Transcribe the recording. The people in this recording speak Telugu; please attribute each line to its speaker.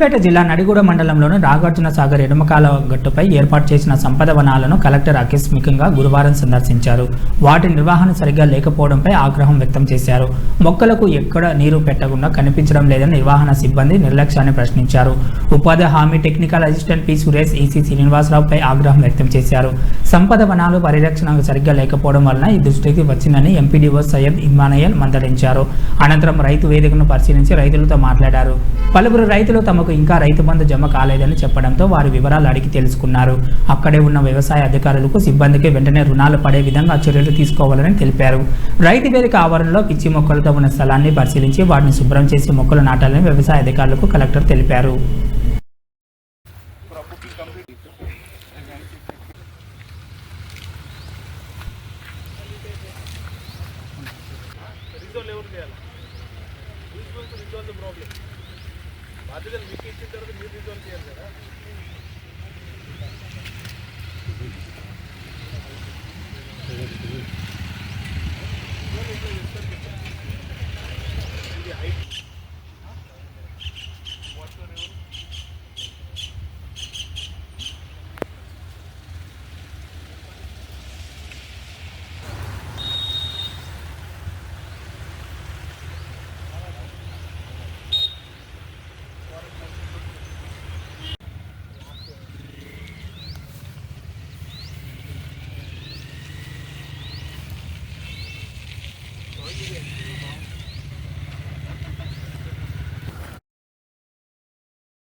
Speaker 1: పేట జిల్లా నడిగూడ మండలంలోని నాగార్జున సాగర్ ఎడమకాల గట్టుపై ఏర్పాటు చేసిన సంపద వనాలను కలెక్టర్ ఆకస్మికంగా గురువారం సందర్శించారు. వాటి నిర్వహణ సరిగ్గా లేకపోవడంపై ఆగ్రహం వ్యక్తం చేశారు. మొక్కలకు ఎక్కడ నీరు పెట్టకుండా కనిపించడం లేదని నిర్వహణ సిబ్బంది నిర్లక్ష్యాన్ని ప్రశ్నించారు. ఉపాధి హామీ technical assistant P Suresh, EC శ్రీనివాసరావుపై ఆగ్రహం వ్యక్తం చేశారు. సంపద వనాలు పరిరక్షణ సరిగ్గా లేకపోవడం వలన ఈ దృష్టికి వచ్చిందని ఎంపీడీఓ సయ్యద్ ఇమానుయేల్ మందలించారు. అనంతరం రైతు వేదికను పరిశీలించి రైతులతో మాట్లాడారు. పలువురు రైతులు తమకు ఇంకా రైతు బంధు జమ కాలేదని చెప్పడంతో వారి వివరాలు అడిగి తెలుసుకున్నారు. అక్కడే ఉన్న వ్యవసాయ అధికారులకు సిబ్బందికి వెంటనే రుణాలు పడే విధంగా చర్యలు తీసుకోవాలని తెలిపారు. రైతు వేదిక ఆవరణలో పిచ్చి మొక్కలతో ఉన్న స్థలాన్ని పరిశీలించి వాటిని శుభ్రం చేసి మొక్కలు నాటాలని వ్యవసాయ అధికారులకు కలెక్టర్ తెలిపారు.
Speaker 2: బాధ్యతలు మీకు ఇచ్చిన తర్వాత మీరు రిజాల్వ్ చేయాలి కదా.